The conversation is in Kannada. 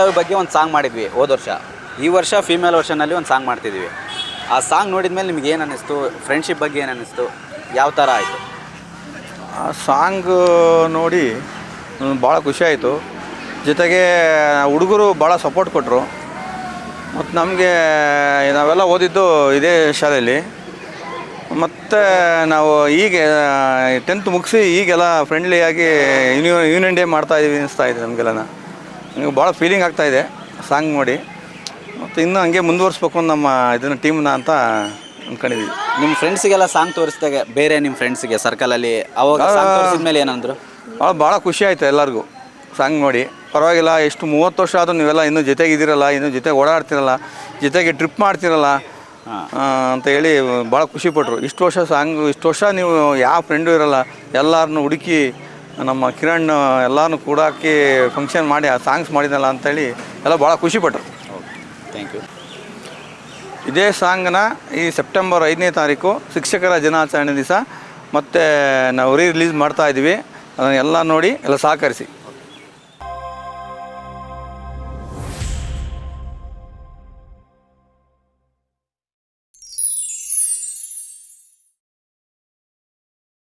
ಪಲ್ಲವಿ ಬಗ್ಗೆ ಒಂದು ಸಾಂಗ್ ಮಾಡಿದ್ವಿ ಹೋದ ವರ್ಷ. ಈ ವರ್ಷ ಫೀಮೇಲ್ ವರ್ಷನಲ್ಲಿ ಒಂದು ಸಾಂಗ್ ಮಾಡ್ತಿದ್ವಿ. ಆ ಸಾಂಗ್ ನೋಡಿದ ಮೇಲೆ ನಿಮ್ಗೆ ಏನು ಅನ್ನಿಸ್ತು? ಫ್ರೆಂಡ್ಶಿಪ್ ಬಗ್ಗೆ ಏನು ಅನ್ನಿಸ್ತು? ಯಾವ ಥರ ಆಯಿತು? ಆ ಸಾಂಗ್ ನೋಡಿ ಭಾಳ ಖುಷಿಯಾಯಿತು. ಜೊತೆಗೆ ಹುಡುಗರು ಭಾಳ ಸಪೋರ್ಟ್ ಕೊಟ್ಟರು. ಮತ್ತು ನಮಗೆ ನಾವೆಲ್ಲ ಓದಿದ್ದು ಇದೇ ಶಾಲೆಯಲ್ಲಿ. ಮತ್ತು ನಾವು ಈಗ 10th ಮುಗಿಸಿ ಈಗೆಲ್ಲ ಫ್ರೆಂಡ್ಲಿಯಾಗಿ ಯೂನಿಯನ್ ಡೇ ಮಾಡ್ತಾಯಿದ್ದೀವಿ ಅನ್ನಿಸ್ತಾಯಿದೆ ನಮಗೆಲ್ಲ. ನಮಗೆ ಭಾಳ ಫೀಲಿಂಗ್ ಆಗ್ತಾಯಿದೆ ಸಾಂಗ್ ನೋಡಿ. ಮತ್ತು ಇನ್ನೂ ಹಂಗೆ ಮುಂದುವರಿಸ್ಬೇಕು ನಮ್ಮ ಇದನ್ನು ಟೀಮ್ನ ಅಂತ ಅಂದ್ಕೊಂಡಿದ್ದೀವಿ. ನಿಮ್ಮ ಫ್ರೆಂಡ್ಸಿಗೆಲ್ಲ ಸಾಂಗ್ ತೋರಿಸಿದಾಗ ಬೇರೆ ನಿಮ್ಮ ಫ್ರೆಂಡ್ಸಿಗೆ ಸರ್ಕಲಲ್ಲಿ ಅವಾಗ ಸಾಂಗ್ ತೋರಿಸಿದ ಮೇಲೆ ಏನಂದ್ರು? ಭಾಳ ಖುಷಿ ಆಯಿತು ಎಲ್ಲರಿಗೂ ಸಾಂಗ್ ನೋಡಿ. ಪರವಾಗಿಲ್ಲ, ಎಷ್ಟು 30 ವರ್ಷ ಆದರೂ ನೀವೆಲ್ಲ ಇನ್ನೂ ಜೊತೆಗಿದ್ದೀರಲ್ಲ, ಇನ್ನೂ ಜೊತೆಗೆ ಓಡಾಡ್ತಿರಲ್ಲ, ಜೊತೆಗೆ ಟ್ರಿಪ್ ಮಾಡ್ತಿರಲ್ಲ ಅಂತ ಹೇಳಿ ಭಾಳ ಖುಷಿಪಟ್ಟರು. ಇಷ್ಟು ವರ್ಷ ನೀವು ಯಾವ ಫ್ರೆಂಡು ಇರೋಲ್ಲ, ಎಲ್ಲರನ್ನೂ ಹುಡುಕಿ ನಮ್ಮ ಕಿರಣ್ ಎಲ್ಲರನ್ನೂ ಕೂಡಾಕಿ ಫಂಕ್ಷನ್ ಮಾಡಿ ಆ ಸಾಂಗ್ಸ್ ಮಾಡಿದಲ್ಲ ಅಂಥೇಳಿ ಎಲ್ಲ ಭಾಳ ಖುಷಿಪಟ್ಟರು. Thank you. ಇದೇ ಸಾಂಗ್ನ ಈ ಸೆಪ್ಟೆಂಬರ್ 5ನೇ ತಾರೀಕು ಶಿಕ್ಷಕರ ದಿನಾಚರಣೆ ದಿವಸ ಮತ್ತೆ ನಾವು ರಿಲೀಸ್ ಮಾಡ್ತಾಯಿದ್ದೀವಿ. ಅದನ್ನು ಎಲ್ಲ ನೋಡಿ ಎಲ್ಲ ಸಹಕರಿಸಿ.